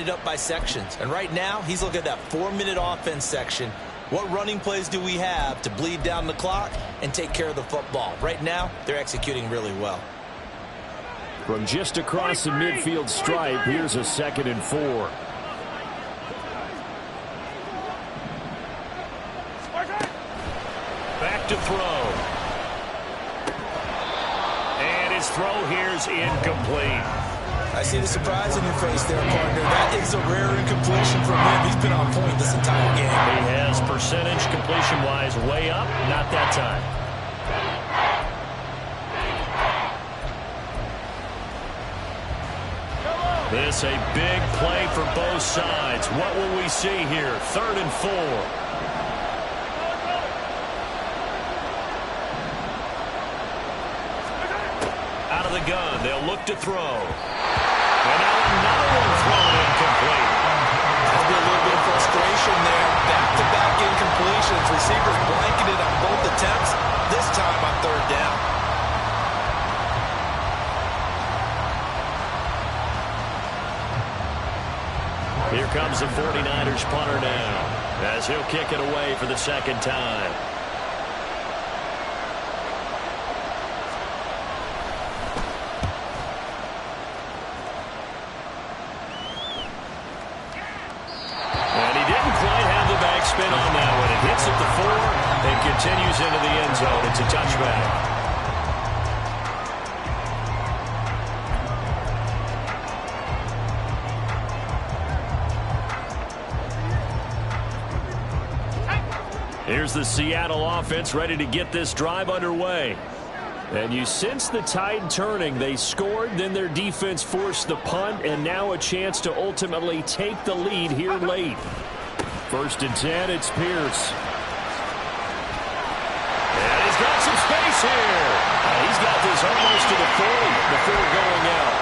divided up by sections. And right now, he's looking at that 4-minute offense section. What running plays do we have to bleed down the clock and take care of the football? Right now, they're executing really well. From just across the midfield stripe, here's a 2nd and 4. Back to throw. And his throw here's incomplete. I see the surprise in your face there, partner. That is a rare incompletion from him. He's been on point this entire game. He has percentage completion-wise way up. Not that time. This a big play for both sides. What will we see here? 3rd and 4. Out of the gun, they'll look to throw. And now another one thrown incomplete. That'll be a little bit of frustration there. Back-to-back incompletions. Receivers blanketed on both attempts, this time on 3rd down. Here comes the 49ers punter now, as he'll kick it away for the 2nd time. And he didn't quite have the backspin on that one. It hits at the 4 and continues into the end zone. It's a touchback. Here's the Seattle offense ready to get this drive underway. And you sense the tide turning. They scored, then their defense forced the punt, and now a chance to ultimately take the lead here late. 1st and 10, it's Pierce. And he's got some space here. He's got this almost to the 40 before going out.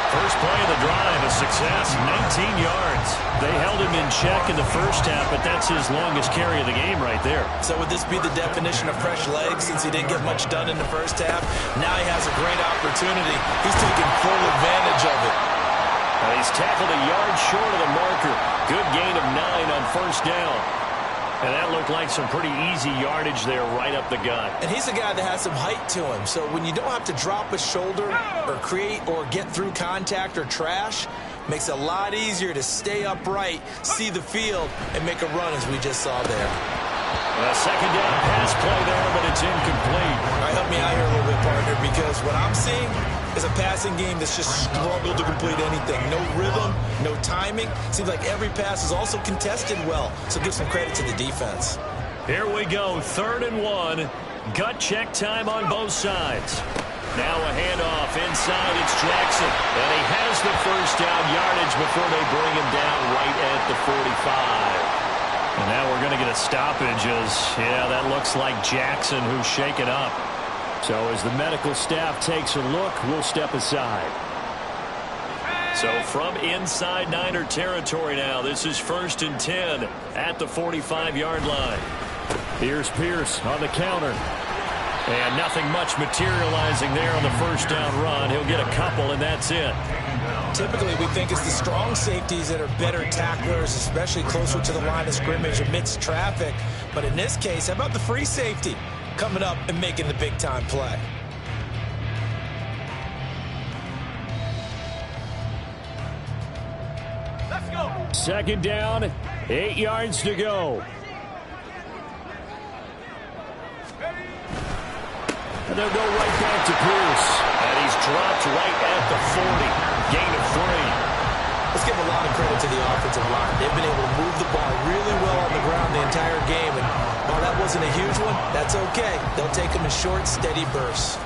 First play of the drive, a success, 19 yards. They held him in check in the first half, but that's his longest carry of the game right there. So would this be the definition of fresh legs since he didn't get much done in the first half? Now he has a great opportunity. He's taking full advantage of it. He's tackled a yard short of the marker. Good gain of 9 on 1st down. And that looked like some pretty easy yardage there right up the gut. And he's a guy that has some height to him. So when you don't have to drop a shoulder or create or get through contact or trash, makes it a lot easier to stay upright, see the field, and make a run as we just saw there. A 2nd down pass play there, but it's incomplete. All right, help me out here a little bit, partner, because what I'm seeing is a passing game that's just struggled to complete anything. No rhythm, no timing. Seems like every pass is also contested well, so give some credit to the defense. Here we go, 3rd and 1. Gut check time on both sides. Now a handoff inside, it's Jackson. And he has the 1st down yardage before they bring him down right at the 45. And now we're going to get a stoppage as, yeah, that looks like Jackson who's shaken up. So as the medical staff takes a look, we'll step aside. So from inside Niner territory now, this is 1st and 10 at the 45-yard line. Here's Pierce on the counter. And nothing much materializing there on the 1st down run. He'll get a couple, and that's it. Typically, we think it's the strong safeties that are better tacklers, especially closer to the line of scrimmage amidst traffic. But in this case, how about the free safety coming up and making the big-time play? Let's go. 2nd down, 8 yards to go. And they'll go right back to Pierce. And he's dropped right at the 40. Gain of 3. Let's give a lot of credit to the offensive line. They've been able to move the ball really well on the ground the entire game. And while that wasn't a huge one, that's okay. They'll take them in short, steady bursts.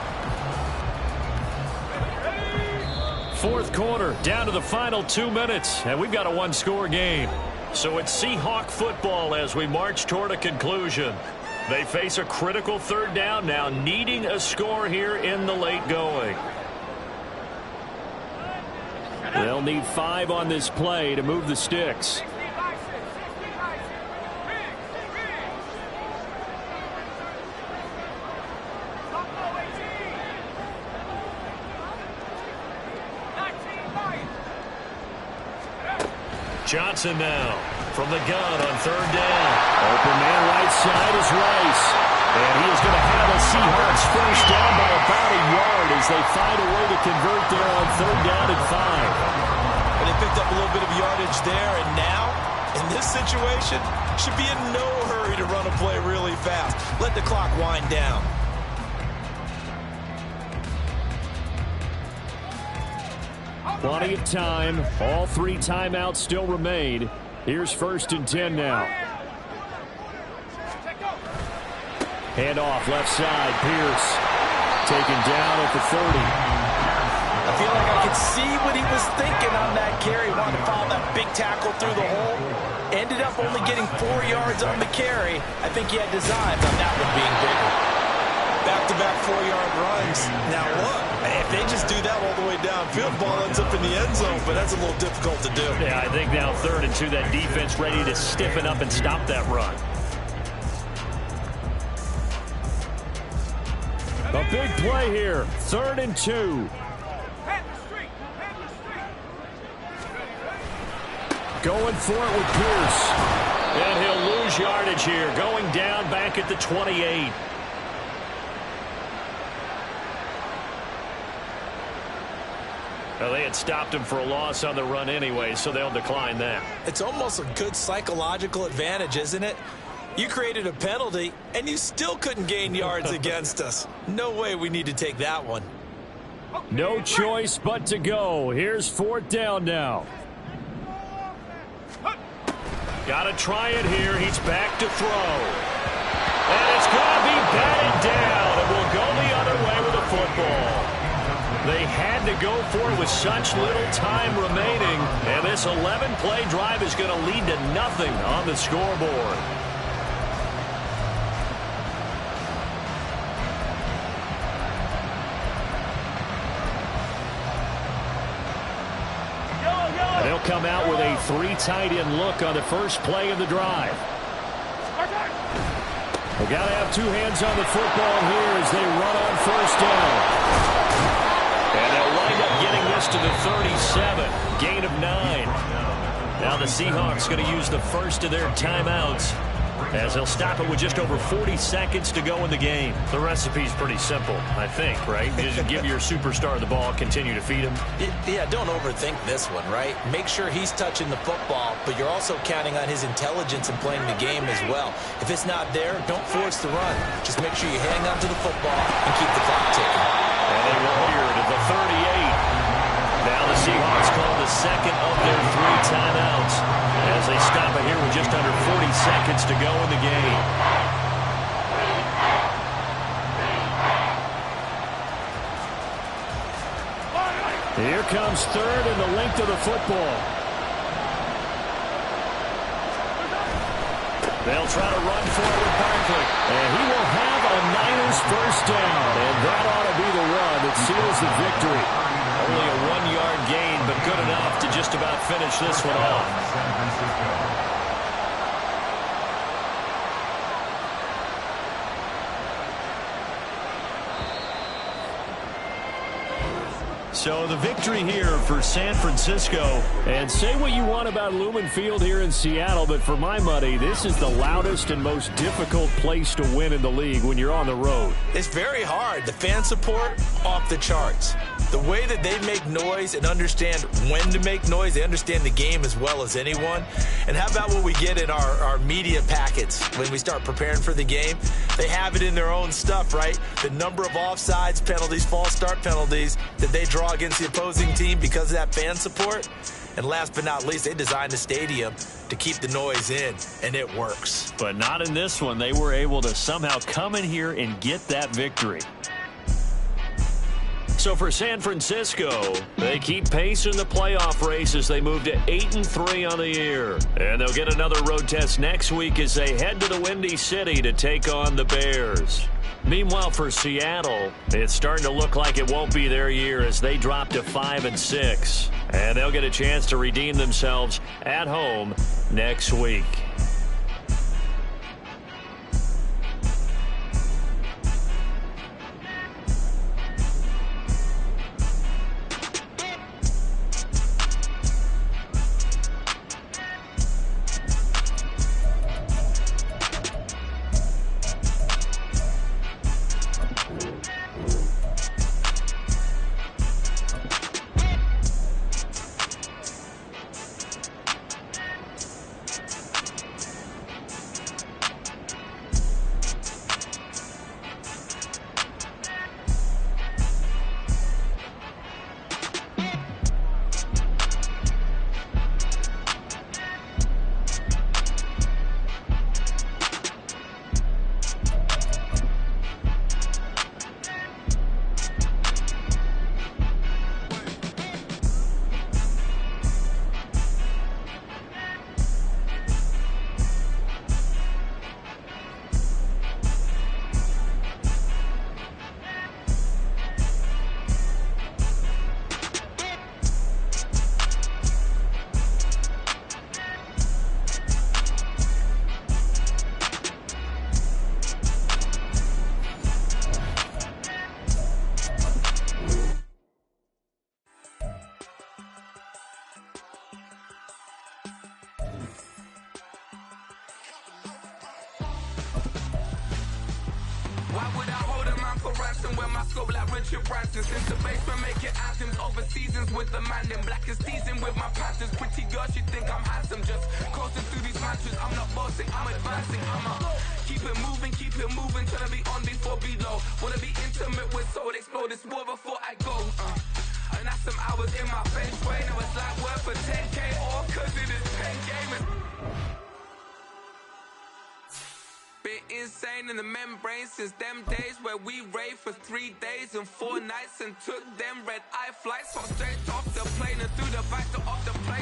4th quarter, down to the final 2 minutes. And we've got a 1-score game. So it's Seahawk football as we march toward a conclusion. They face a critical 3rd down now, needing a score here in the late going. They'll need 5 on this play to move the sticks. Johnson now from the gun on third down. Open man right side is Rice. And he is going to have a Seahawks first down by about a yard as they find a way to convert there on third down and 5. And they picked up a little bit of yardage there, and now, in this situation, should be in no hurry to run a play really fast. Let the clock wind down. Plenty of time. All 3 timeouts still remain. Here's 1st and 10 now. Handoff left side. Pierce taken down at the 30. I feel like I could see what he was thinking on that carry. Wanted to follow that big tackle through the hole. Ended up only getting 4 yards on the carry. I think he had designs on that one being bigger. Back-to-back 4-yard runs. Now look, if they just do that all the way downfield, ball ends up in the end zone, but that's a little difficult to do. Yeah, I think now 3rd and 2, that defense ready to stiffen up and stop that run. A big play here. 3rd and 2. Going for it with Pierce. And he'll lose yardage here. Going down back at the 28. Well, they had stopped him for a loss on the run anyway, so they'll decline that. It's almost a good psychological advantage, isn't it? You created a penalty, and you still couldn't gain yards against us. No way we need to take that one. No choice but to go. Here's 4th down now. Got to try it here. He's back to throw. And it's going to be batted down, and we'll go the other way with the football. They had to go for it with such little time remaining, and this 11-play drive is going to lead to nothing on the scoreboard. And they'll come out with a 3 tight end look on the first play of the drive. They've got to have 2 hands on the football here as they run on 1st down. And they'll wind up getting this to the 37. Gain of 9. Now the Seahawks going to use the first of their timeouts as they'll stop it with just over 40 seconds to go in the game. The recipe's pretty simple, I think, right? Just give your superstar the ball, continue to feed him. Yeah, don't overthink this one, right? Make sure he's touching the football, but you're also counting on his intelligence in playing the game as well. If it's not there, don't force the run. Just make sure you hang on to the football and keep the clock ticking. And they will here to the 38. Now the Seahawks call the second of their 3 timeouts as they stop it here with just under 40 seconds to go in the game. Here comes 3rd and the length of the football. They'll try to run for it with Barkley. And he will have a Niners first down. And that ought to be the run that seals the victory. Only a 1-yard gain, but good enough to just about finish this one off. So the victory here for San Francisco. And say what you want about Lumen Field here in Seattle, but for my money, this is the loudest and most difficult place to win in the league when you're on the road. It's very hard. The fan support, off the charts. The way that they make noise and understand when to make noise, they understand the game as well as anyone. And how about what we get in our media packets when we start preparing for the game? They have it in their own stuff, right? The number of offsides penalties, false start penalties that they draw against the opposing team because of that fan support. And last but not least, they designed the stadium to keep the noise in, and it works. But not in this one. They were able to somehow come in here and get that victory. So for San Francisco, they keep pace in the playoff race as they move to 8-3 on the year. And they'll get another road test next week as they head to the Windy City to take on the Bears. Meanwhile, for Seattle, it's starting to look like it won't be their year as they drop to 5-6. And they'll get a chance to redeem themselves at home next week. Manson, wear my scope like Richard Branson. Since the basement making anthems over seasons with the man in black is teasing with my Panthers. Pretty girl, she think I'm handsome. Just coasting through these mantras. I'm not bossing, I'm advancing. Keep it moving, trying to be on before below. Wanna be intimate with soul, explore this war before I go. And that's some hours in my bench way. Now it's like worth for 10K, all cause it is 10 gamers. Been insane in the membrane since them days where we raved for 3 days and 4 nights and took them red eye flights. So straight off the plane and through the back door of the plane.